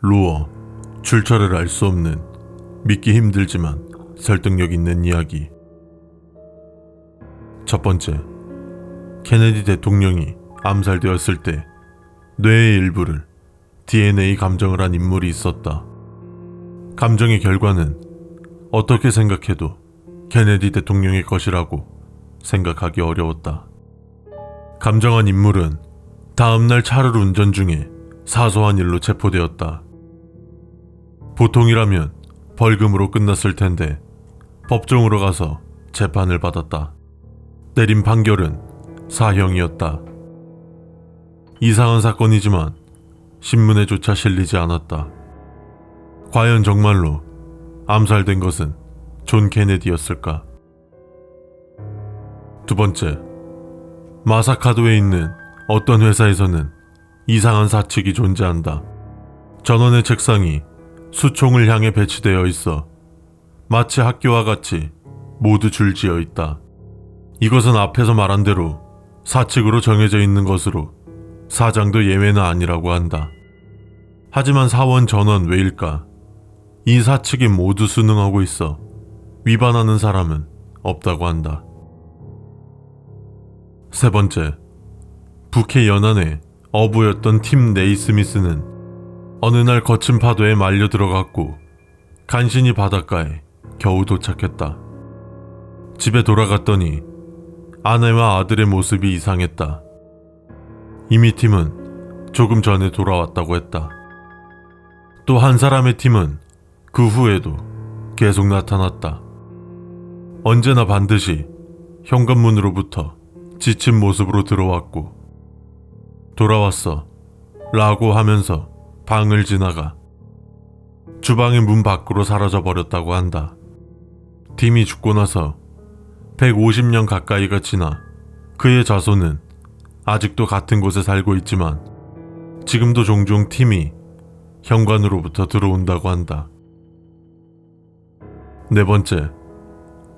루어, 출처를 알 수 없는 믿기 힘들지만 설득력 있는 이야기. 첫 번째, 케네디 대통령이 암살되었을 때 뇌의 일부를 DNA 감정을 한 인물이 있었다. 감정의 결과는 어떻게 생각해도 케네디 대통령의 것이라고 생각하기 어려웠다. 감정한 인물은 다음날 차를 운전 중에 사소한 일로 체포되었다. 보통이라면 벌금으로 끝났을 텐데 법정으로 가서 재판을 받았다. 내린 판결은 사형이었다. 이상한 사건이지만 신문에조차 실리지 않았다. 과연 정말로 암살된 것은 존 케네디였을까? 두 번째, 마사카도에 있는 어떤 회사에서는 이상한 사측이 존재한다. 전원의 책상이 수총을 향해 배치되어 있어 마치 학교와 같이 모두 줄지어 있다. 이것은 앞에서 말한 대로 사측으로 정해져 있는 것으로 사장도 예외는 아니라고 한다. 하지만 사원 전원 왜일까? 이 사측이 모두 순응하고 있어 위반하는 사람은 없다고 한다. 세 번째, 북해 연안의 어부였던 팀 네이스미스는 어느 날 거친 파도에 말려 들어갔고 간신히 바닷가에 겨우 도착했다. 집에 돌아갔더니 아내와 아들의 모습이 이상했다. 이미 팀은 조금 전에 돌아왔다고 했다. 또 한 사람의 팀은 그 후에도 계속 나타났다. 언제나 반드시 현관문으로부터 지친 모습으로 들어왔고 돌아왔어 라고 하면서 방을 지나가 주방의 문 밖으로 사라져 버렸다고 한다. 팀이 죽고 나서 150년 가까이가 지나 그의 자손은 아직도 같은 곳에 살고 있지만 지금도 종종 팀이 현관으로부터 들어온다고 한다. 네 번째,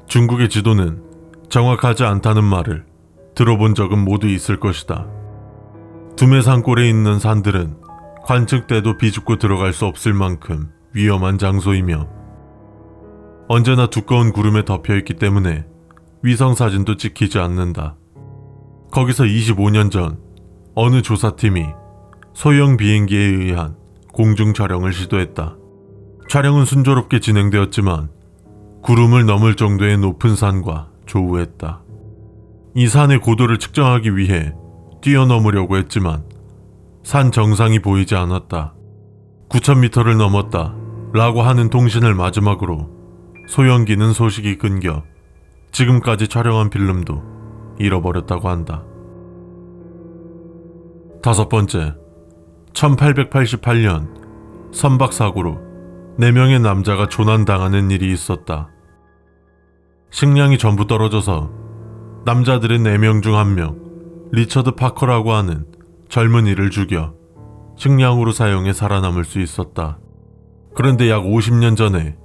중국의 지도는 정확하지 않다는 말을 들어본 적은 모두 있을 것이다. 두메 산골에 있는 산들은 관측대도 비집고 들어갈 수 없을 만큼 위험한 장소이며 언제나 두꺼운 구름에 덮여있기 때문에 위성사진도 찍히지 않는다. 거기서 25년 전 어느 조사팀이 소형 비행기에 의한 공중 촬영을 시도했다. 촬영은 순조롭게 진행되었지만 구름을 넘을 정도의 높은 산과 조우했다. 이 산의 고도를 측정하기 위해 뛰어넘으려고 했지만 산 정상이 보이지 않았다. 9,000m를 넘었다 라고 하는 통신을 마지막으로 소형기는 소식이 끊겨 지금까지 촬영한 필름도 잃어버렸다고 한다. 다섯 번째, 1888년 선박사고로 4명의 남자가 조난당하는 일이 있었다. 식량이 전부 떨어져서 남자들의 4명 중 1명 리처드 파커라고 하는 젊은이를 죽여 식량으로 사용해 살아남을 수 있었다. 그런데 약 50년 전에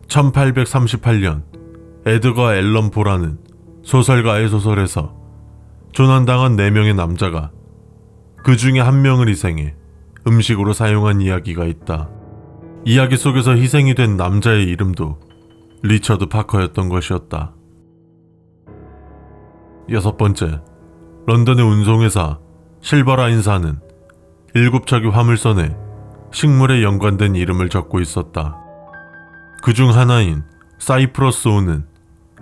1838년 에드거 앨런 포라는 소설가의 소설에서 조난당한 4명의 남자가 그 중에 1명을 희생해 음식으로 사용한 이야기가 있다. 이야기 속에서 희생이 된 남자의 이름도 리처드 파커였던 것이었다. 여섯 번째, 런던의 운송회사 실버라인사는 7척의 화물선에 식물에 연관된 이름을 적고 있었다. 그 중 하나인 사이프러스호는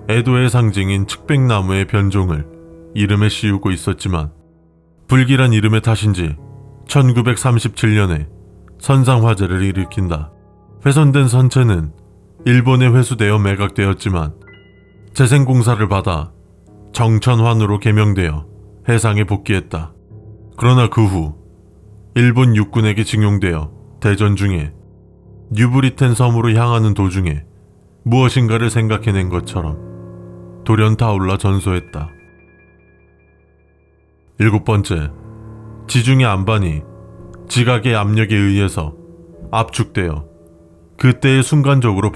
애도의 상징인 측백나무의 변종을 이름에 씌우고 있었지만 불길한 이름의 탓인지 1937년에 선상화재를 일으킨다. 훼손된 선체는 일본에 회수되어 매각되었지만 재생공사를 받아 정천환으로 개명되어 해상에 복귀했다. 그러나 그 후 일본 육군에게 징용되어 대전 중에 뉴브리텐 섬으로 향하는 도중에 무엇인가를 생각해낸 것처럼 돌연 타올라 전소했다. 일곱 번째, 지중해 안반이 지각의 압력에 의해서 압축되어 그때의 순간적으로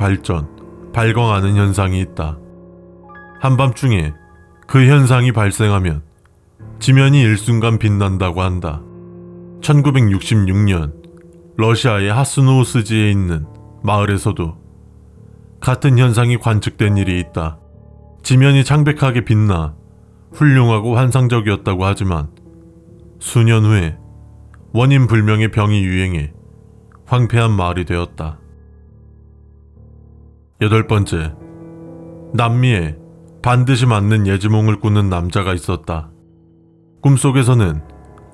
발광하는 현상이 있다. 한밤중에 그 현상이 발생하면 지면이 일순간 빛난다고 한다. 1966년 러시아의 하스노우스지에 있는 마을에서도 같은 현상이 관측된 일이 있다. 지면이 창백하게 빛나 훌륭하고 환상적이었다고 하지만 수년 후에 원인 불명의 병이 유행해 황폐한 마을이 되었다. 8번째, 남미에 반드시 맞는 예지몽을 꾸는 남자가 있었다. 꿈속에서는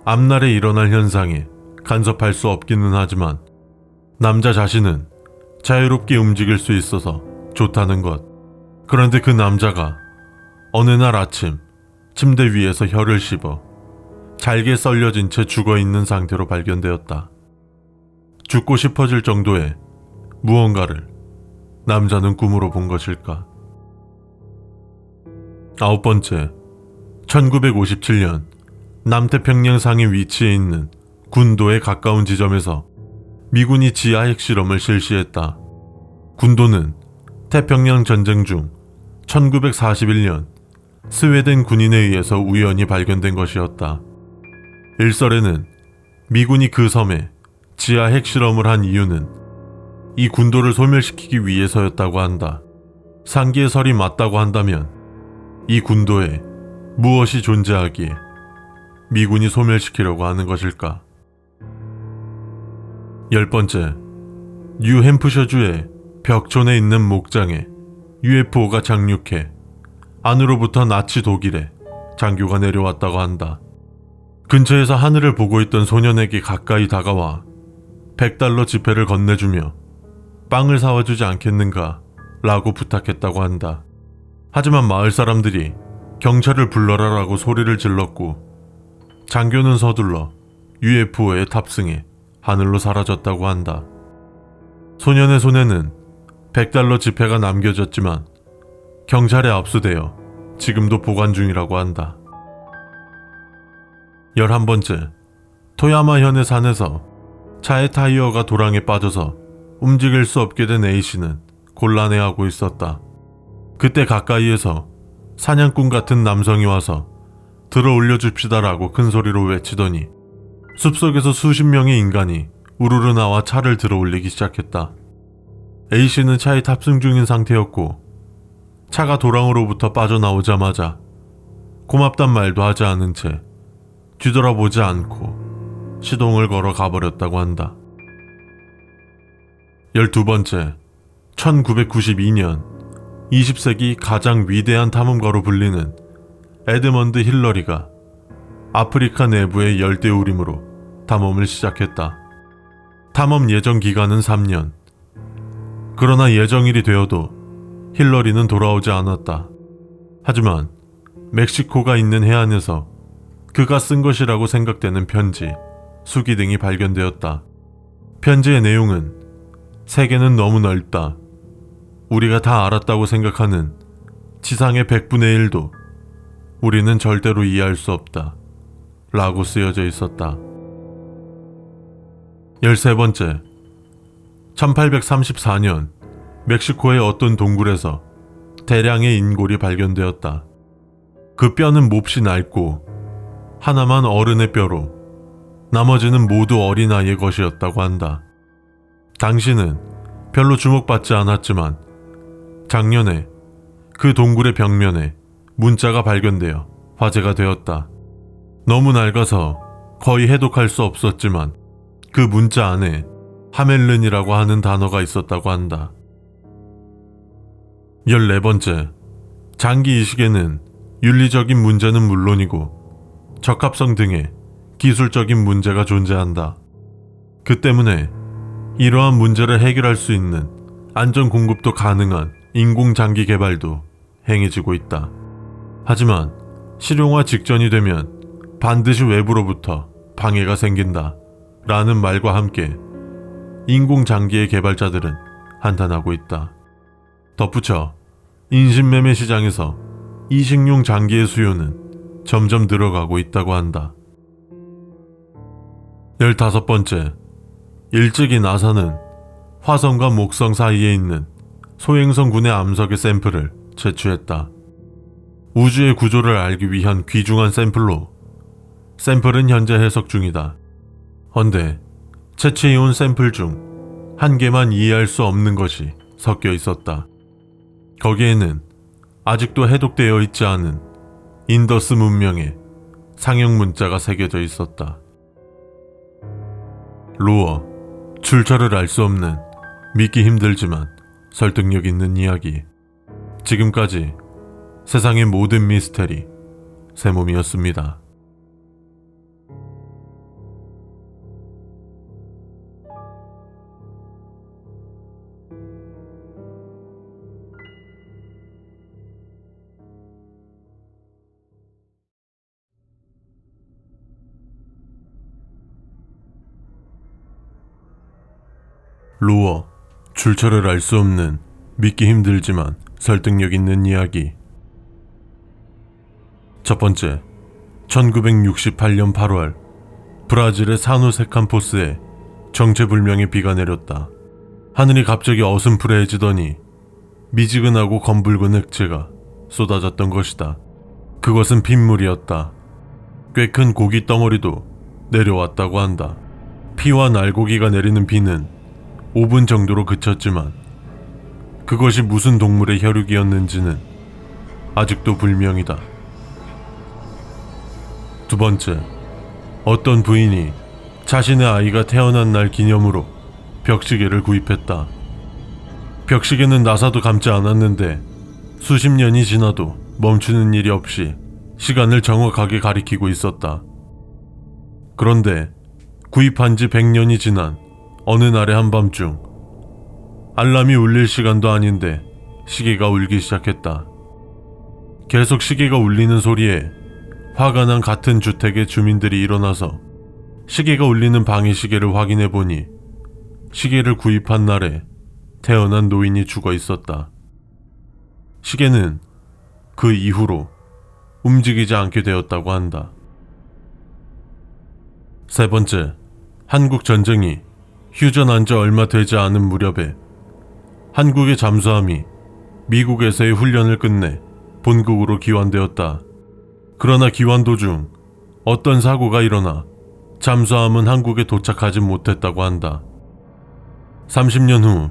앞날에 일어날 현상에 간섭할 수 없기는 하지만 남자 자신은 자유롭게 움직일 수 있어서 좋다는 것. 그런데 그 남자가 어느 날 아침 침대 위에서 혀를 씹어 잘게 썰려진 채 죽어있는 상태로 발견되었다. 죽고 싶어질 정도의 무언가를 남자는 꿈으로 본 것일까? 9번째, 1957년 남태평양 상에 위치해 있는 군도에 가까운 지점에서 미군이 지하 핵실험을 실시했다. 군도는 태평양 전쟁 중 1941년 스웨덴 군인에 의해서 우연히 발견된 것이었다. 일설에는 미군이 그 섬에 지하 핵실험을 한 이유는 이 군도를 소멸시키기 위해서였다고 한다. 상기의 설이 맞다고 한다면 이 군도에 무엇이 존재하기에 미군이 소멸시키려고 하는 것일까? 10번째, 뉴햄프셔주의 벽촌에 있는 목장에 UFO가 착륙해 안으로부터 나치 독일의 장교가 내려왔다고 한다. 근처에서 하늘을 보고 있던 소년에게 가까이 다가와 $100 지폐를 건네주며 빵을 사와주지 않겠는가 라고 부탁했다고 한다. 하지만 마을 사람들이 경찰을 불러라 라고 소리를 질렀고 장교는 서둘러 UFO에 탑승해 하늘로 사라졌다고 한다. 소년의 손에는 $100 지폐가 남겨졌지만 경찰에 압수되어 지금도 보관 중이라고 한다. 11번째, 토야마현의 산에서 차의 타이어가 도랑에 빠져서 움직일 수 없게 된 A씨는 곤란해하고 있었다. 그때 가까이에서 사냥꾼 같은 남성이 와서 들어 올려줍시다라고 큰 소리로 외치더니 숲속에서 수십 명의 인간이 우르르 나와 차를 들어 올리기 시작했다. A씨는 차에 탑승 중인 상태였고 차가 도랑으로부터 빠져나오자마자 고맙단 말도 하지 않은 채 뒤돌아보지 않고 시동을 걸어 가버렸다고 한다. 12번째, 1992년 20세기 가장 위대한 탐험가로 불리는 에드먼드 힐러리가 아프리카 내부의 열대우림으로 탐험을 시작했다. 탐험 예정 기간은 3년. 그러나 예정일이 되어도 힐러리는 돌아오지 않았다. 하지만 멕시코가 있는 해안에서 그가 쓴 것이라고 생각되는 편지, 수기 등이 발견되었다. 편지의 내용은 세계는 너무 넓다. 우리가 다 알았다고 생각하는 지상의 100분의 1도 우리는 절대로 이해할 수 없다. 라고 쓰여져 있었다. 13번째, 1834년 멕시코의 어떤 동굴에서 대량의 인골이 발견되었다. 그 뼈는 몹시 낡고 하나만 어른의 뼈로 나머지는 모두 어린아이의 것이었다고 한다. 당시는 별로 주목받지 않았지만 작년에 그 동굴의 벽면에 문자가 발견되어 화제가 되었다. 너무 낡아서 거의 해독할 수 없었지만 그 문자 안에 하멜른이라고 하는 단어가 있었다고 한다. 14번째, 장기 이식에는 윤리적인 문제는 물론이고 적합성 등의 기술적인 문제가 존재한다. 그 때문에 이러한 문제를 해결할 수 있는 안전 공급도 가능한 인공장기 개발도 행해지고 있다. 하지만 실용화 직전이 되면 반드시 외부로부터 방해가 생긴다 라는 말과 함께 인공장기의 개발자들은 한탄하고 있다. 덧붙여 인신매매 시장에서 이식용 장기의 수요는 점점 늘어가고 있다고 한다. 15번째, 일찍이 나사는 화성과 목성 사이에 있는 소행성군의 암석의 샘플을 채취했다. 우주의 구조를 알기 위한 귀중한 샘플로 샘플은 현재 해석 중이다. 헌데 채취해온 샘플 중 한 개만 이해할 수 없는 것이 섞여 있었다. 거기에는 아직도 해독되어 있지 않은 인더스 문명의 상형 문자가 새겨져 있었다. 로어, 출처를 알 수 없는 믿기 힘들지만 설득력 있는 이야기. 지금까지 세상의 모든 미스테리 새몸이었습니다. 로어, 출처를 알 수 없는 믿기 힘들지만 설득력 있는 이야기. 첫 번째, 1968년 8월 브라질의 사누세칸포스에 정체불명의 비가 내렸다. 하늘이 갑자기 어슴푸레해지더니 미지근하고 검붉은 액체가 쏟아졌던 것이다. 그것은 빗물이었다. 꽤 큰 고기 덩어리도 내려왔다고 한다. 피와 날고기가 내리는 비는 5분 정도로 그쳤지만 그것이 무슨 동물의 혈육이었는지는 아직도 불명이다. 두 번째, 어떤 부인이 자신의 아이가 태어난 날 기념으로 벽시계를 구입했다. 벽시계는 나사도 감지 않았는데 수십 년이 지나도 멈추는 일이 없이 시간을 정확하게 가리키고 있었다. 그런데 구입한 지 100년이 지난 어느 날의 한밤중 알람이 울릴 시간도 아닌데 시계가 울기 시작했다. 계속 시계가 울리는 소리에 화가 난 같은 주택의 주민들이 일어나서 시계가 울리는 방의 시계를 확인해 보니 시계를 구입한 날에 태어난 노인이 죽어 있었다. 시계는 그 이후로 움직이지 않게 되었다고 한다. 세 번째, 한국 전쟁이 휴전한 지 얼마 되지 않은 무렵에 한국의 잠수함이 미국에서의 훈련을 끝내 본국으로 귀환되었다. 그러나 귀환 도중 어떤 사고가 일어나 잠수함은 한국에 도착하지 못했다고 한다. 30년 후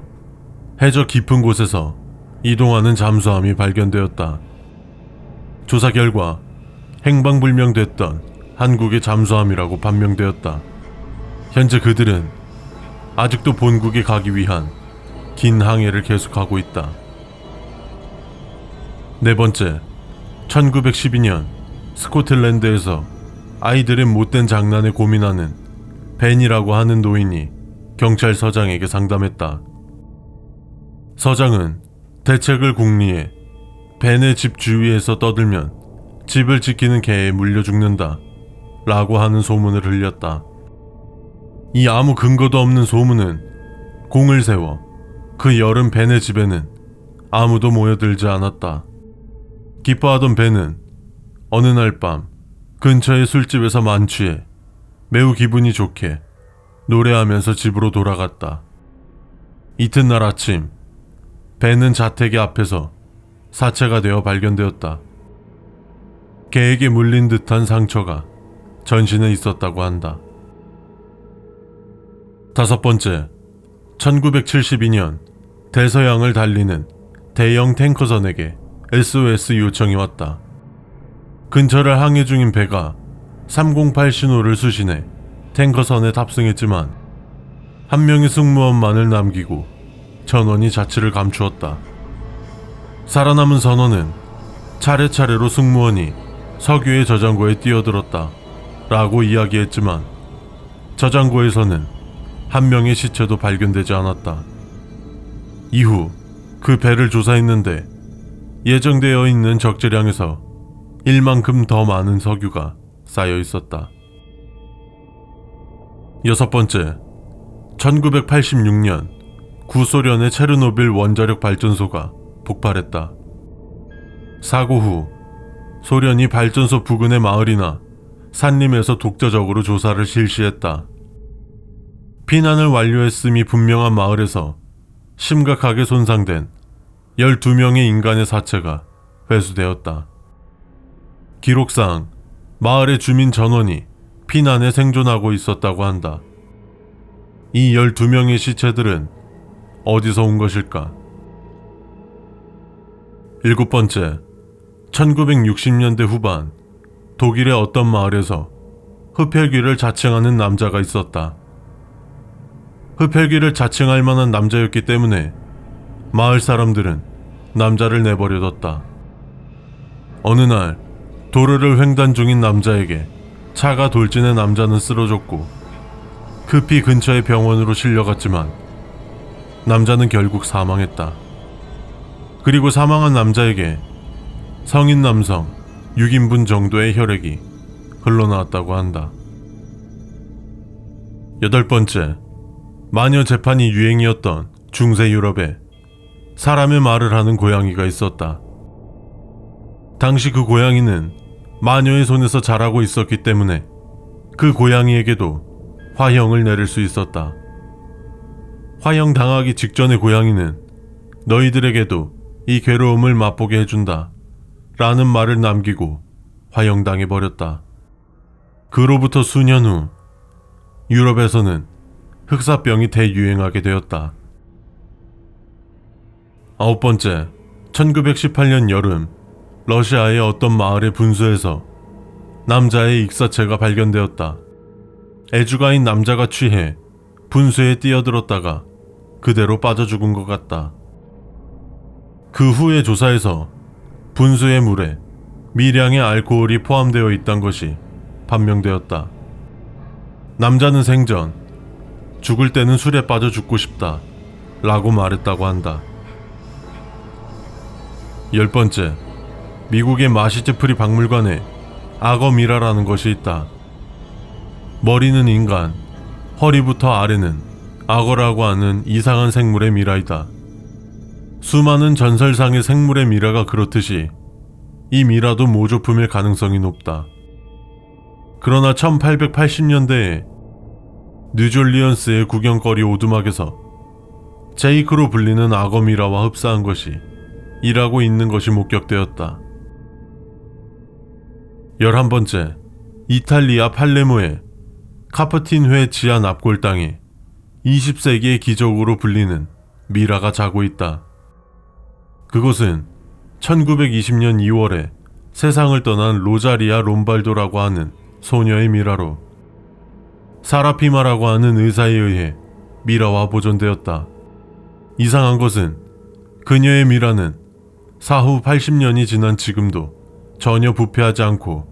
해저 깊은 곳에서 이동하는 잠수함이 발견되었다. 조사 결과 행방불명됐던 한국의 잠수함이라고 판명되었다. 현재 그들은 아직도 본국에 가기 위한 긴 항해를 계속하고 있다. 네 번째, 1912년 스코틀랜드에서 아이들의 못된 장난에 고민하는 벤이라고 하는 노인이 경찰서장에게 상담했다. 서장은 대책을 궁리해 벤의 집 주위에서 떠들면 집을 지키는 개에 물려 죽는다 라고 하는 소문을 흘렸다. 이 아무 근거도 없는 소문은 공을 세워 그 여름 벤의 집에는 아무도 모여들지 않았다. 기뻐하던 벤은 어느 날 밤 근처의 술집에서 만취해 매우 기분이 좋게 노래하면서 집으로 돌아갔다. 이튿날 아침 벤은 자택의 앞에서 사체가 되어 발견되었다. 개에게 물린 듯한 상처가 전신에 있었다고 한다. 다섯 번째, 1972년 대서양을 달리는 대형 탱커선에게 SOS 요청이 왔다. 근처를 항해 중인 배가 308 신호를 수신해 탱커선에 탑승했지만 한 명의 승무원만을 남기고 전원이 자취를 감추었다. 살아남은 선원은 차례차례로 승무원이 석유의 저장고에 뛰어들었다 라고 이야기했지만 저장고에서는 한 명의 시체도 발견되지 않았다. 이후 그 배를 조사했는데 예정되어 있는 적재량에서 1만큼 더 많은 석유가 쌓여 있었다. 여섯 번째, 1986년 구소련의 체르노빌 원자력 발전소가 폭발했다. 사고 후 소련이 발전소 부근의 마을이나 산림에서 독자적으로 조사를 실시했다. 피난을 완료했음이 분명한 마을에서 심각하게 손상된 12명의 인간의 사체가 회수되었다. 기록상 마을의 주민 전원이 피난에 생존하고 있었다고 한다. 이 12명의 시체들은 어디서 온 것일까? 7번째, 1960년대 후반 독일의 어떤 마을에서 흡혈귀를 자칭하는 남자가 있었다. 흡혈귀를 자칭할 만한 남자였기 때문에 마을 사람들은 남자를 내버려뒀다. 어느 날 도로를 횡단 중인 남자에게 차가 돌진해 남자는 쓰러졌고 급히 근처의 병원으로 실려갔지만 남자는 결국 사망했다. 그리고 사망한 남자에게 성인 남성 6인분 정도의 혈액이 흘러나왔다고 한다. 8번째, 마녀 재판이 유행이었던 중세 유럽에 사람의 말을 하는 고양이가 있었다. 당시 그 고양이는 마녀의 손에서 자라고 있었기 때문에 그 고양이에게도 화형을 내릴 수 있었다. 화형 당하기 직전의 고양이는 너희들에게도 이 괴로움을 맛보게 해준다 라는 말을 남기고 화형당해버렸다. 그로부터 수년 후 유럽에서는 흑사병이 대유행하게 되었다. 9번째, 1918년 여름 러시아의 어떤 마을의 분수에서 남자의 익사체가 발견되었다. 애주가인 남자가 취해 분수에 뛰어들었다가 그대로 빠져 죽은 것 같다. 그 후의 조사에서 분수의 물에 미량의 알코올이 포함되어 있던 것이 판명되었다. 남자는 생전 죽을 때는 술에 빠져 죽고 싶다 라고 말했다고 한다. 10번째, 미국의 마시즈프리 박물관에 악어미라라는 것이 있다. 머리는 인간, 허리부터 아래는 악어라고 하는 이상한 생물의 미라이다. 수많은 전설상의 생물의 미라가 그렇듯이 이 미라도 모조품일 가능성이 높다. 그러나 1880년대에 뉴졸리언스의 구경거리 오두막에서 제이크로 불리는 악어 미라와 흡사한 것이 일하고 있는 것이 목격되었다. 11번째, 이탈리아 팔레모의 카프틴회 지하 납골당에 20세기의 기적으로 불리는 미라가 자고 있다. 그것은 1920년 2월에 세상을 떠난 로자리아 롬발도라고 하는 소녀의 미라로 사라피마라고 하는 의사에 의해 미라와 보존되었다. 이상한 것은 그녀의 미라는 사후 80년이 지난 지금도 전혀 부패하지 않고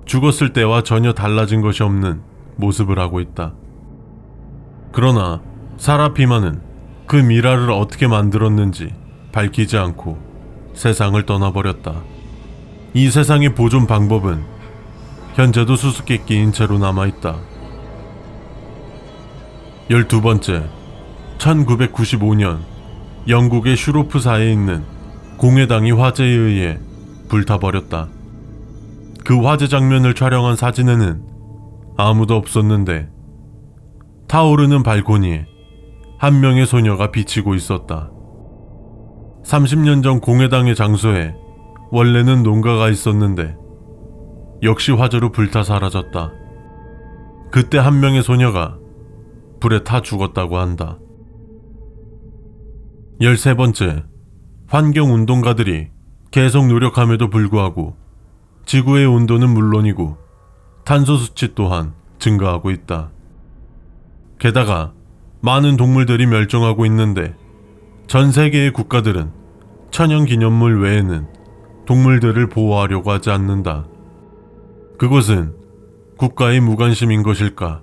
죽었을 때와 전혀 달라진 것이 없는 모습을 하고 있다. 그러나 사라피마는 그 미라를 어떻게 만들었는지 밝히지 않고 세상을 떠나버렸다. 이 세상의 보존 방법은 현재도 수수께끼인 채로 남아있다. 12번째, 1995년 영국의 슈로프사에 있는 공회당이 화재에 의해 불타버렸다. 그 화재 장면을 촬영한 사진에는 아무도 없었는데 타오르는 발코니에 한 명의 소녀가 비치고 있었다. 30년 전 공회당의 장소에 원래는 농가가 있었는데 역시 화재로 불타 사라졌다. 그때 한 명의 소녀가 불에 타 죽었다고 한다. 13번째, 환경운동가들이 계속 노력함에도 불구하고 지구의 온도는 물론이고 탄소 수치 또한 증가하고 있다. 게다가 많은 동물들이 멸종하고 있는데 전 세계의 국가들은 천연기념물 외에는 동물들을 보호하려고 하지 않는다. 그것은 국가의 무관심인 것일까?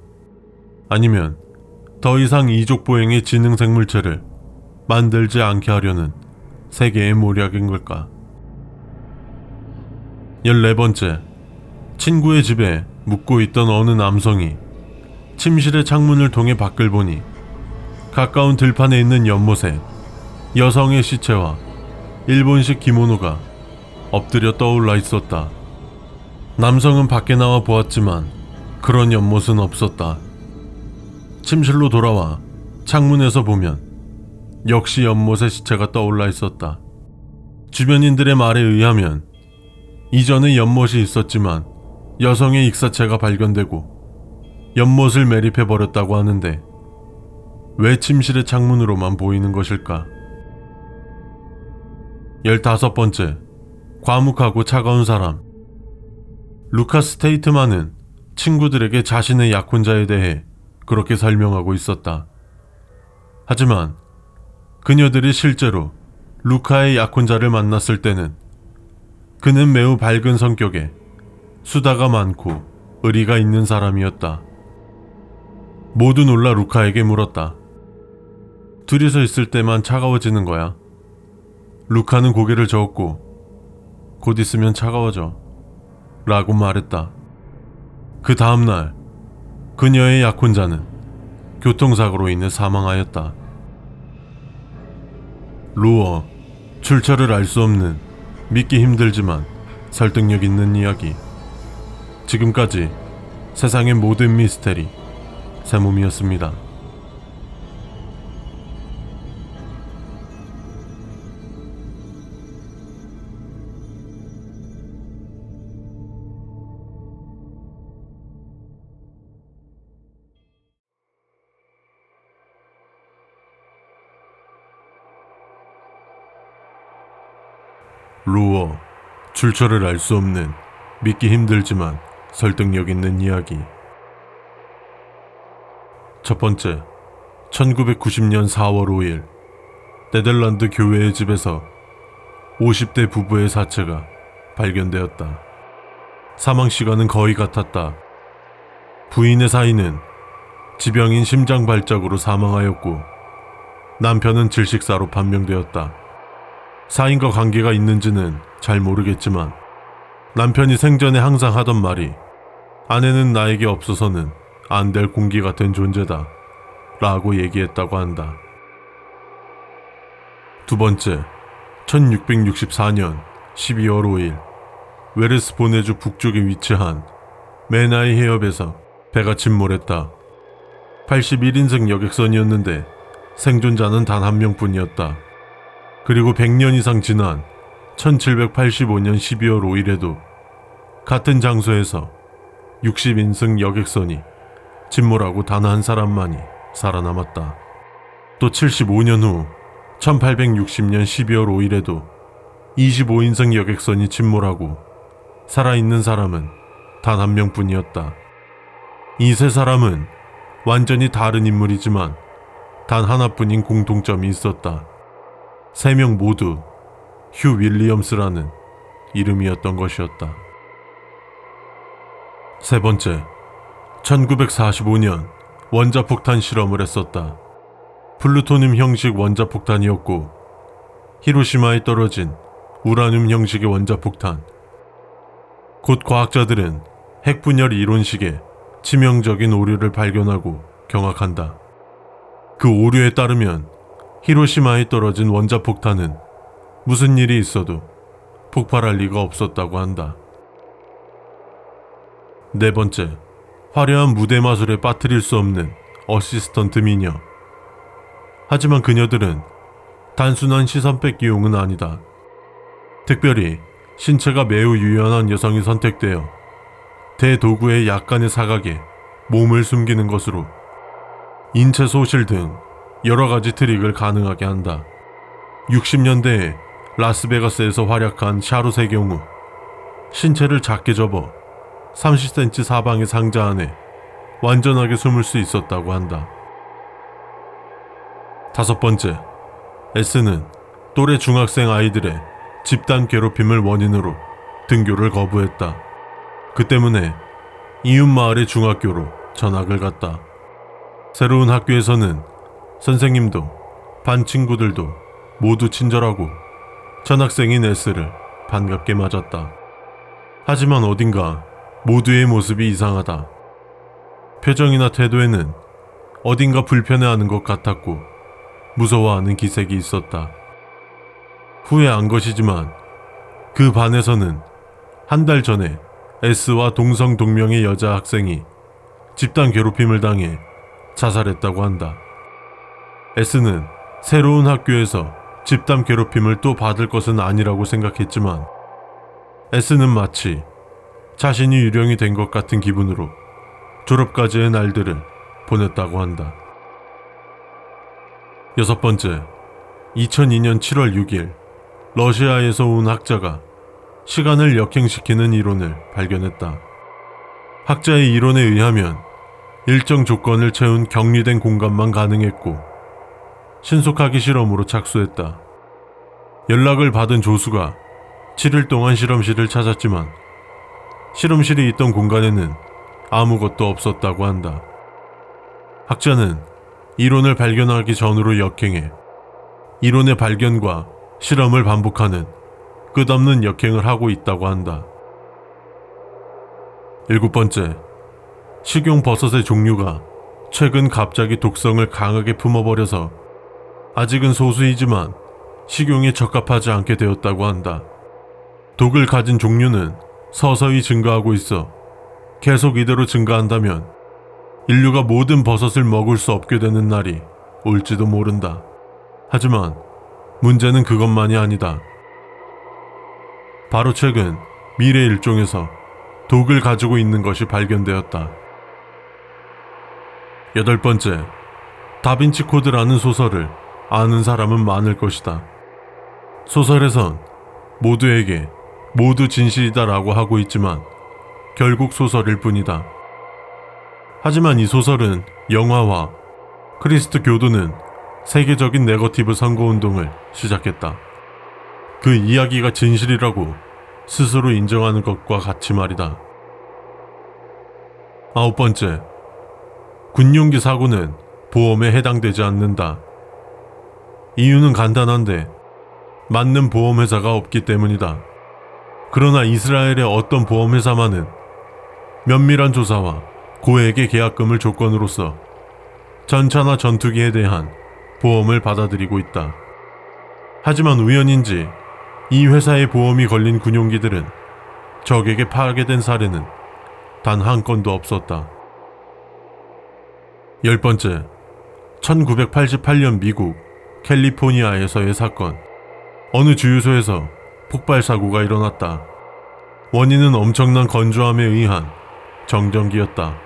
아니면 더 이상 이족보행의 지능생물체를 만들지 않게 하려는 세계의 모략인 걸까? 14번째, 친구의 집에 묵고 있던 어느 남성이 침실의 창문을 통해 밖을 보니 가까운 들판에 있는 연못에 여성의 시체와 일본식 기모노가 엎드려 떠올라 있었다. 남성은 밖에 나와 보았지만 그런 연못은 없었다. 침실로 돌아와 창문에서 보면 역시 연못에 시체가 떠올라 있었다. 주변인들의 말에 의하면 이전에 연못이 있었지만 여성의 익사체가 발견되고 연못을 매립해버렸다고 하는데 왜 침실의 창문으로만 보이는 것일까? 15번째, 과묵하고 차가운 사람. 루카스 테이트만은 친구들에게 자신의 약혼자에 대해 그렇게 설명하고 있었다. 하지만 그녀들이 실제로 루카의 약혼자를 만났을 때는 그는 매우 밝은 성격에 수다가 많고 의리가 있는 사람이었다. 모두 놀라 루카에게 물었다. 둘이서 있을 때만 차가워지는 거야? 루카는 고개를 저었고 곧 있으면 차가워져 라고 말했다. 그 다음날 그녀의 약혼자는 교통사고로 인해 사망하였다. 루어, 출처를 알 수 없는 믿기 힘들지만 설득력 있는 이야기. 지금까지 세상의 모든 미스테리 세몸이었습니다. 루어, 출처를 알 수 없는 믿기 힘들지만 설득력 있는 이야기. 첫 번째, 1990년 4월 5일 네덜란드 교회의 집에서 50대 부부의 사체가 발견되었다. 사망 시간은 거의 같았다. 부인의 사인은 지병인 심장 발작으로 사망하였고 남편은 질식사로 판명되었다. 사인과 관계가 있는지는 잘 모르겠지만 남편이 생전에 항상 하던 말이 아내는 나에게 없어서는 안 될 공기 같은 존재다 라고 얘기했다고 한다. 두 번째, 1664년 12월 5일 웨르스 보네주 북쪽에 위치한 메나이 해협에서 배가 침몰했다. 81인승 여객선이었는데 생존자는 단 한 명뿐이었다. 그리고 100년 이상 지난 1785년 12월 5일에도 같은 장소에서 60인승 여객선이 침몰하고 단 한 사람만이 살아남았다. 또 75년 후 1860년 12월 5일에도 25인승 여객선이 침몰하고 살아있는 사람은 단 한 명뿐이었다. 이 세 사람은 완전히 다른 인물이지만 단 하나뿐인 공통점이 있었다. 세 명 모두 휴 윌리엄스라는 이름이었던 것이었다. 세 번째, 1945년 원자폭탄 실험을 했었다. 플루토늄 형식 원자폭탄이었고 히로시마에 떨어진 우라늄 형식의 원자폭탄. 곧 과학자들은 핵분열 이론식에 치명적인 오류를 발견하고 경악한다. 그 오류에 따르면 히로시마에 떨어진 원자폭탄은 무슨 일이 있어도 폭발할 리가 없었다고 한다. 네 번째, 화려한 무대 마술에 빠뜨릴 수 없는 어시스턴트 미녀. 하지만 그녀들은 단순한 시선 뺏기용은 아니다. 특별히 신체가 매우 유연한 여성이 선택되어 대도구의 약간의 사각에 몸을 숨기는 것으로 인체 소실 등 여러 가지 트릭을 가능하게 한다. 60년대에 라스베가스에서 활약한 샤롯의 경우 신체를 작게 접어 30cm 사방의 상자 안에 완전하게 숨을 수 있었다고 한다. 다섯 번째, S는 또래 중학생 아이들의 집단 괴롭힘을 원인으로 등교를 거부했다. 그 때문에 이웃 마을의 중학교로 전학을 갔다. 새로운 학교에서는 선생님도 반 친구들도 모두 친절하고 전학생인 S를 반갑게 맞았다. 하지만 어딘가 모두의 모습이 이상하다. 표정이나 태도에는 어딘가 불편해하는 것 같았고 무서워하는 기색이 있었다. 후에 안 것이지만 그 반에서는 한 달 전에 S와 동성 동명의 여자 학생이 집단 괴롭힘을 당해 자살했다고 한다. S는 새로운 학교에서 집단 괴롭힘을 또 받을 것은 아니라고 생각했지만 S는 마치 자신이 유령이 된 것 같은 기분으로 졸업까지의 날들을 보냈다고 한다. 여섯 번째, 2002년 7월 6일 러시아에서 온 학자가 시간을 역행시키는 이론을 발견했다. 학자의 이론에 의하면 일정 조건을 채운 격리된 공간만 가능했고 신속하기 실험으로 착수했다. 연락을 받은 조수가 7일 동안 실험실을 찾았지만 실험실이 있던 공간에는 아무것도 없었다고 한다. 학자는 이론을 발견하기 전으로 역행해 이론의 발견과 실험을 반복하는 끝없는 역행을 하고 있다고 한다. 일곱 번째, 식용버섯의 종류가 최근 갑자기 독성을 강하게 품어버려서 아직은 소수이지만 식용에 적합하지 않게 되었다고 한다. 독을 가진 종류는 서서히 증가하고 있어 계속 이대로 증가한다면 인류가 모든 버섯을 먹을 수 없게 되는 날이 올지도 모른다. 하지만 문제는 그것만이 아니다. 바로 최근 미래 일종에서 독을 가지고 있는 것이 발견되었다. 여덟 번째, 다빈치 코드라는 소설을 아는 사람은 많을 것이다. 소설에선 모두에게 모두 진실이다라고 하고 있지만 결국 소설일 뿐이다. 하지만 이 소설은 영화화, 크리스트 교도는 세계적인 네거티브 선거운동을 시작했다. 그 이야기가 진실이라고 스스로 인정하는 것과 같이 말이다. 아홉 번째, 군용기 사고는 보험에 해당되지 않는다. 이유는 간단한데 맞는 보험회사가 없기 때문이다. 그러나 이스라엘의 어떤 보험회사만은 면밀한 조사와 고액의 계약금을 조건으로서 전차나 전투기에 대한 보험을 받아들이고 있다. 하지만 우연인지 이 회사의 보험이 걸린 군용기들은 적에게 파괴된 사례는 단 한 건도 없었다. 열 번째, 1988년 미국 캘리포니아에서의 사건. 어느 주유소에서 폭발 사고가 일어났다. 원인은 엄청난 건조함에 의한 정전기였다.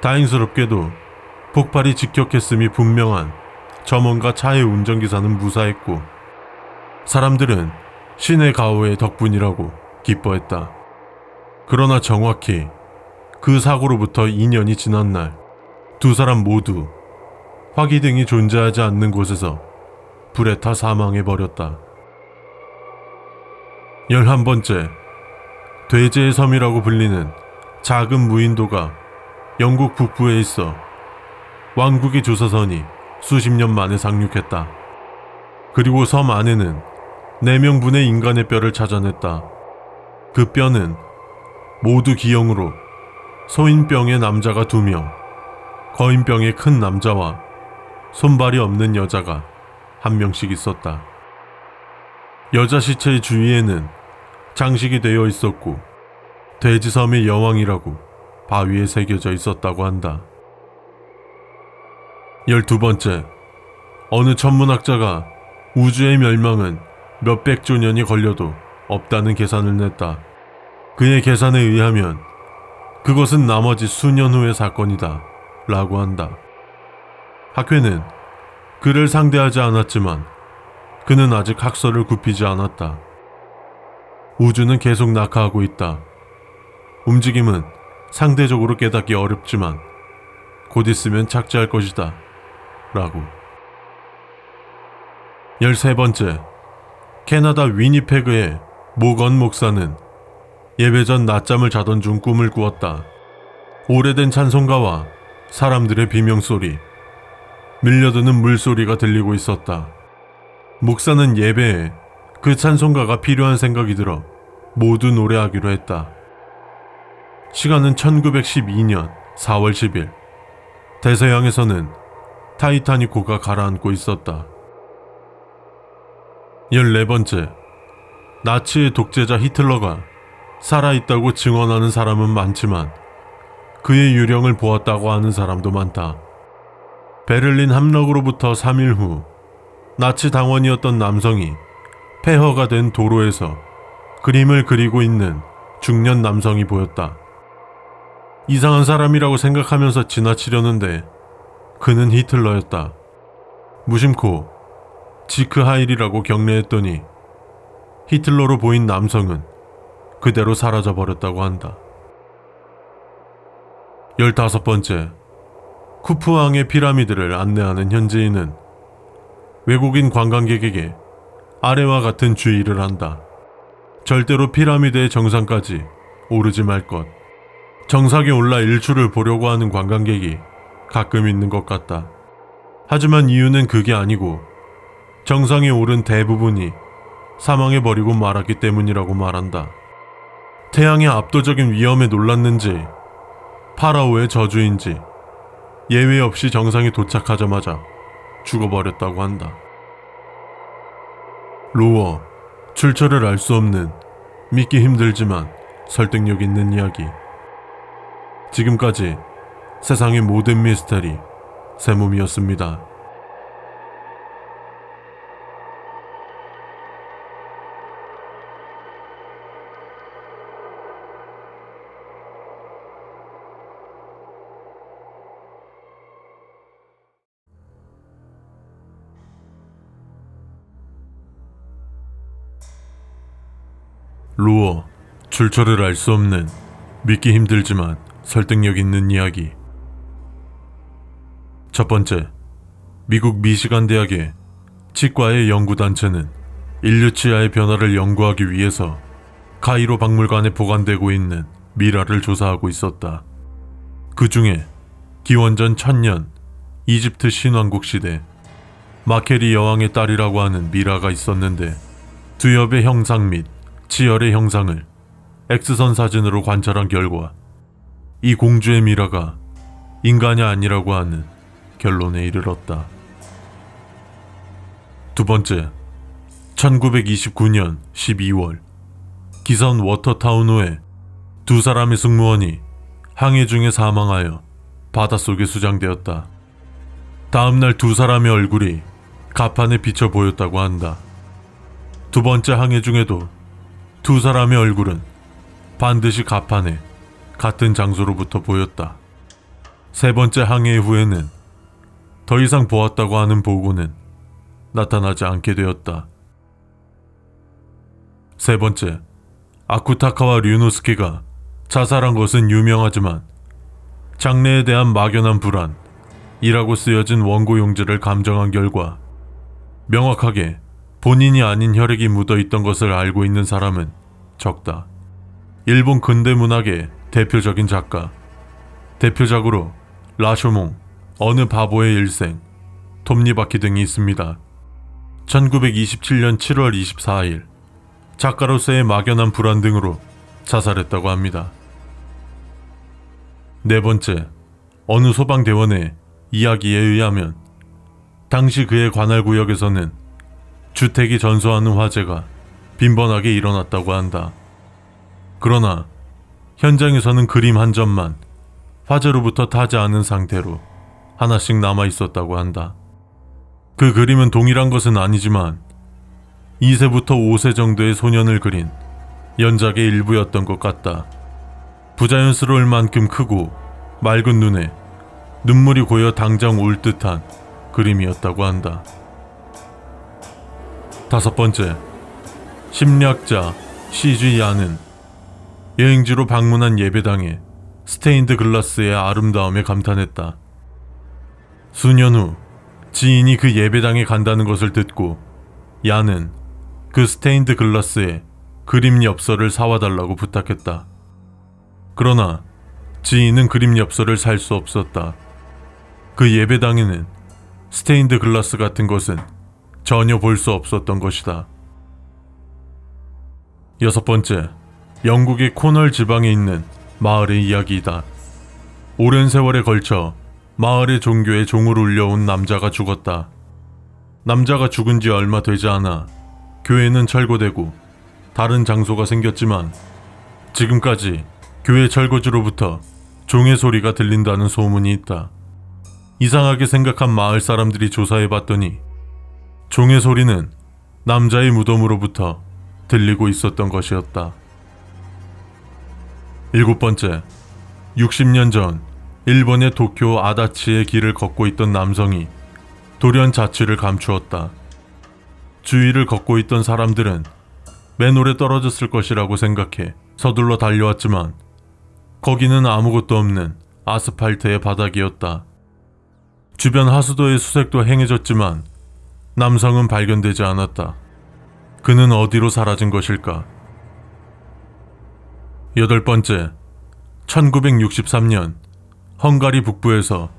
다행스럽게도 폭발이 직격했음이 분명한 점원과 차의 운전기사는 무사했고 사람들은 신의 가호의 덕분이라고 기뻐했다. 그러나 정확히 그 사고로부터 2년이 지난 날 두 사람 모두 화기등이 존재하지 않는 곳에서 불에 타 사망해버렸다. 11번째, 돼지의 섬이라고 불리는 작은 무인도가 영국 북부에 있어 왕국의 조사선이 수십 년 만에 상륙했다. 그리고 섬 안에는 4명분의 인간의 뼈를 찾아냈다. 그 뼈는 모두 기형으로 소인병의 남자가 2명, 거인병의 큰 남자와 손발이 없는 여자가 1명씩 있었다. 여자 시체의 주위에는 장식이 되어 있었고 돼지섬의 여왕이라고 바위에 새겨져 있었다고 한다. 12번째, 어느 천문학자가 우주의 멸망은 몇백조 년이 걸려도 없다는 계산을 냈다. 그의 계산에 의하면 그것은 나머지 수년 후의 사건이다 라고 한다. 학회는 그를 상대하지 않았지만 그는 아직 학설을 굽히지 않았다. 우주는 계속 낙하하고 있다. 움직임은 상대적으로 깨닫기 어렵지만 곧 있으면 착지할 것이다 라고. 13번째, 캐나다 위니페그의 모건 목사는 예배 전 낮잠을 자던 중 꿈을 꾸었다. 오래된 찬송가와 사람들의 비명소리, 밀려드는 물소리가 들리고 있었다. 목사는 예배에 그 찬송가가 필요한 생각이 들어 모두 노래하기로 했다. 시간은 1912년 4월 10일. 대서양에서는 타이타닉호가 가라앉고 있었다. 14번째, 나치의 독재자 히틀러가 살아있다고 증언하는 사람은 많지만 그의 유령을 보았다고 하는 사람도 많다. 베를린 함락으로부터 3일 후 나치 당원이었던 남성이 폐허가 된 도로에서 그림을 그리고 있는 중년 남성이 보였다. 이상한 사람이라고 생각하면서 지나치려는데 그는 히틀러였다. 무심코 지크 하일이라고 경례했더니 히틀러로 보인 남성은 그대로 사라져버렸다고 한다. 15번째, 쿠프왕의 피라미드를 안내하는 현지인은 외국인 관광객에게 아래와 같은 주의를 한다. 절대로 피라미드의 정상까지 오르지 말 것. 정상에 올라 일출을 보려고 하는 관광객이 가끔 있는 것 같다. 하지만 이유는 그게 아니고 정상에 오른 대부분이 사망해버리고 말았기 때문이라고 말한다. 태양의 압도적인 위험에 놀랐는지 파라오의 저주인지 예외 없이 정상에 도착하자마자 죽어버렸다고 한다. 로어, 출처를 알 수 없는 믿기 힘들지만 설득력 있는 이야기. 지금까지 세상의 모든 미스터리 세몸이었습니다. 로어, 출처를 알 수 없는 믿기 힘들지만 설득력 있는 이야기. 첫 번째, 미국 미시간 대학의 치과의 연구단체는 인류 치아의 변화를 연구하기 위해서 카이로 박물관에 보관되고 있는 미라를 조사하고 있었다. 그 중에 기원전 1000년 이집트 신왕국 시대 마케리 여왕의 딸이라고 하는 미라가 있었는데 두엽의 형상 및 치열의 형상을 X선 사진으로 관찰한 결과 이 공주의 미라가 인간이 아니라고 하는 결론에 이르렀다. 두 번째, 1929년 12월 기선 워터타운호에 두 사람의 승무원이 항해 중에 사망하여 바닷속에 수장되었다. 다음날 두 사람의 얼굴이 가판에 비쳐 보였다고 한다. 두 번째 항해 중에도 두 사람의 얼굴은 반드시 가판에 같은 장소로부터 보였다. 세 번째 항해 후에는 더 이상 보았다고 하는 보고는 나타나지 않게 되었다. 세 번째, 아쿠타카와 류노스케가 자살한 것은 유명하지만 장래에 대한 막연한 불안이라고 쓰여진 원고 용지를 감정한 결과 명확하게 본인이 아닌 혈액이 묻어있던 것을 알고 있는 사람은 적다. 일본 근대문학의 대표적인 작가, 대표작으로 라쇼몽, 어느 바보의 일생, 톱니바퀴 등이 있습니다. 1927년 7월 24일 작가로서의 막연한 불안 등으로 자살했다고 합니다. 네 번째, 어느 소방대원의 이야기에 의하면 당시 그의 관할 구역에서는 주택이 전소하는 화재가 빈번하게 일어났다고 한다. 그러나 현장에서는 그림 한 점만 화재로부터 타지 않은 상태로 하나씩 남아 있었다고 한다. 그 그림은 동일한 것은 아니지만 2세부터 5세 정도의 소년을 그린 연작의 일부였던 것 같다. 부자연스러울 만큼 크고 맑은 눈에 눈물이 고여 당장 울 듯한 그림이었다고 한다. 다섯 번째, 심리학자 C.G. 야는 여행지로 방문한 예배당에 스테인드 글라스의 아름다움에 감탄했다. 수년 후 지인이 그 예배당에 간다는 것을 듣고 야는 그 스테인드 글라스에 그림 엽서를 사와달라고 부탁했다. 그러나 지인은 그림 엽서를 살 수 없었다. 그 예배당에는 스테인드 글라스 같은 것은 전혀 볼 수 없었던 것이다. 여섯 번째, 영국의 코널 지방에 있는 마을의 이야기이다. 오랜 세월에 걸쳐 마을의 종교에 종을 울려온 남자가 죽었다. 남자가 죽은 지 얼마 되지 않아 교회는 철거되고 다른 장소가 생겼지만 지금까지 교회 철거지로부터 종의 소리가 들린다는 소문이 있다. 이상하게 생각한 마을 사람들이 조사해봤더니 종의 소리는 남자의 무덤으로부터 들리고 있었던 것이었다. 일곱 번째, 60년 전 일본의 도쿄 아다치의 길을 걷고 있던 남성이 돌연 자취를 감추었다. 주위를 걷고 있던 사람들은 맨홀에 떨어졌을 것이라고 생각해 서둘러 달려왔지만 거기는 아무것도 없는 아스팔트의 바닥이었다. 주변 하수도의 수색도 행해졌지만 남성은 발견되지 않았다. 그는 어디로 사라진 것일까? 8번째, 1963년 헝가리 북부에서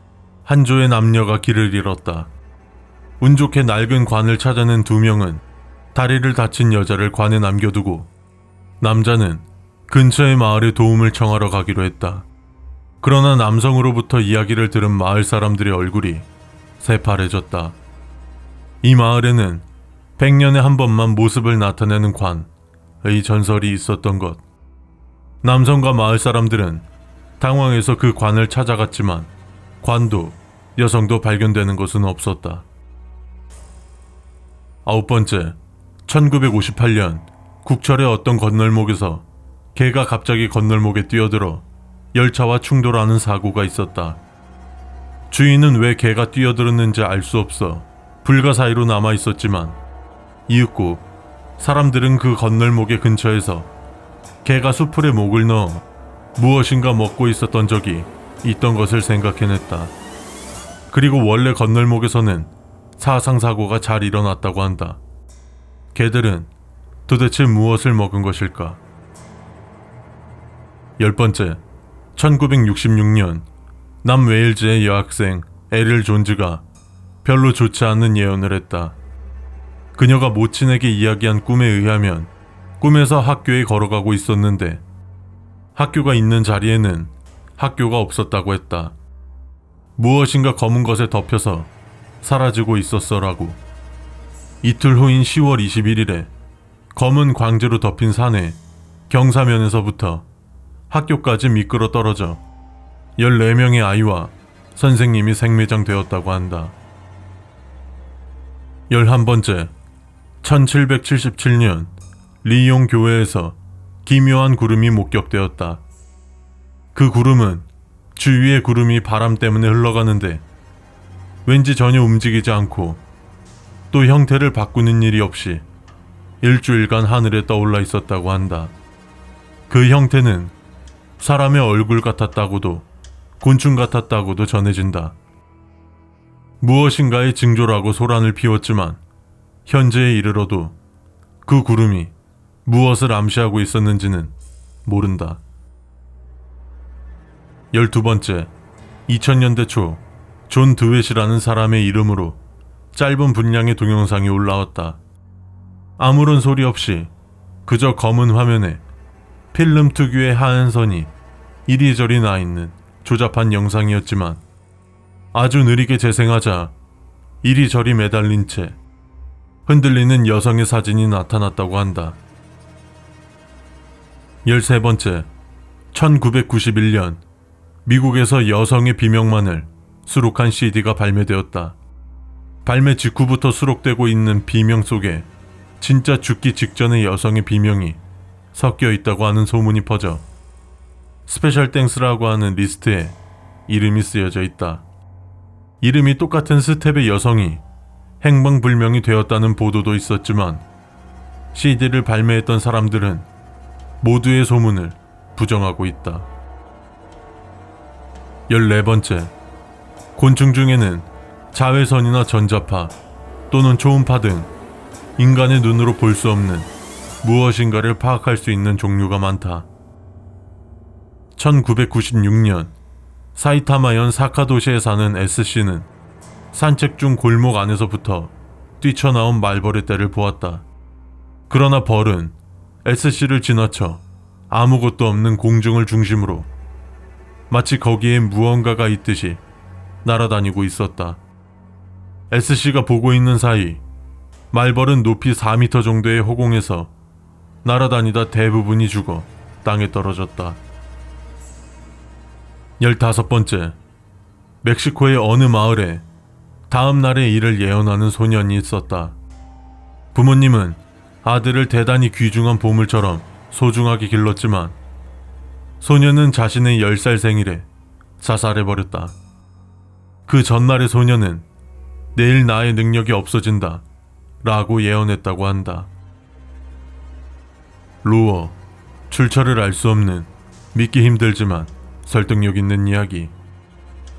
한 조의 남녀가 길을 잃었다. 운 좋게 낡은 관을 찾아낸 2명은 다리를 다친 여자를 관에 남겨두고 남자는 근처의 마을에 도움을 청하러 가기로 했다. 그러나 남성으로부터 이야기를 들은 마을 사람들의 얼굴이 새파래졌다. 이 마을에는 100년에 한 번만 모습을 나타내는 관의 전설이 있었던 것. 남성과 마을 사람들은 당황해서 그 관을 찾아갔지만 관도 여성도 발견되는 것은 없었다. 9번째, 1958년 국철의 어떤 건널목에서 개가 갑자기 건널목에 뛰어들어 열차와 충돌하는 사고가 있었다. 주인은 왜 개가 뛰어들었는지 알 수 없어 불가사의로 남아 있었지만 이윽고 사람들은 그 건널목의 근처에서 개가 수풀에 목을 넣어 무엇인가 먹고 있었던 적이 있던 것을 생각해냈다. 그리고 원래 건널목에서는 사상사고가 잘 일어났다고 한다. 개들은 도대체 무엇을 먹은 것일까? 10번째, 1966년 남웨일즈의 여학생 에릴 존즈가 별로 좋지 않은 예언을 했다. 그녀가 모친에게 이야기한 꿈에 의하면 꿈에서 학교에 걸어가고 있었는데 학교가 있는 자리에는 학교가 없었다고 했다. 무엇인가 검은 것에 덮여서 사라지고 있었어라고. 이틀 후인 10월 21일에 검은 광재로 덮인 산에 경사면에서부터 학교까지 미끄러 떨어져 14명의 아이와 선생님이 생매장되었다고 한다. 11번째, 1777년 리용 교회에서 기묘한 구름이 목격되었다. 그 구름은 주위의 구름이 바람 때문에 흘러가는데 왠지 전혀 움직이지 않고 또 형태를 바꾸는 일이 없이 일주일간 하늘에 떠올라 있었다고 한다. 그 형태는 사람의 얼굴 같았다고도 곤충 같았다고도 전해진다. 무엇인가의 징조라고 소란을 피웠지만 현재에 이르러도 그 구름이 무엇을 암시하고 있었는지는 모른다. 12번째, 2000년대 초 존 드웨시라는 사람의 이름으로 짧은 분량의 동영상이 올라왔다. 아무런 소리 없이 그저 검은 화면에 필름 특유의 하얀 선이 이리저리 나 있는 조잡한 영상이었지만 아주 느리게 재생하자 이리저리 매달린 채 흔들리는 여성의 사진이 나타났다고 한다. 13번째, 1991년 미국에서 여성의 비명만을 수록한 CD가 발매되었다. 발매 직후부터 수록되고 있는 비명 속에 진짜 죽기 직전의 여성의 비명이 섞여 있다고 하는 소문이 퍼져 스페셜 땡스라고 하는 리스트에 이름이 쓰여져 있다. 이름이 똑같은 스텝의 여성이 행방불명이 되었다는 보도도 있었지만 CD를 발매했던 사람들은 모두의 소문을 부정하고 있다. 14번째, 곤충 중에는 자외선이나 전자파 또는 초음파 등 인간의 눈으로 볼 수 없는 무엇인가를 파악할 수 있는 종류가 많다. 1996년 사이타마현 사카도시에 사는 S씨는 산책 중 골목 안에서부터 뛰쳐나온 말벌의 떼를 보았다. 그러나 벌은 S씨를 지나쳐 아무것도 없는 공중을 중심으로 마치 거기에 무언가가 있듯이 날아다니고 있었다. S씨가 보고 있는 사이 말벌은 높이 4m 정도의 허공에서 날아다니다 대부분이 죽어 땅에 떨어졌다. 15번째, 멕시코의 어느 마을에 다음 날의 일을 예언하는 소년이 있었다. 부모님은 아들을 대단히 귀중한 보물처럼 소중하게 길렀지만 소년은 자신의 10살 생일에 자살해버렸다. 그 전날의 소년은 내일 나의 능력이 없어진다 라고 예언했다고 한다. 루어, 출처를 알 수 없는 믿기 힘들지만 설득력 있는 이야기.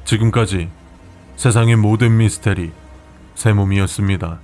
지금까지 세상의 모든 미스테리 세몸이었습니다.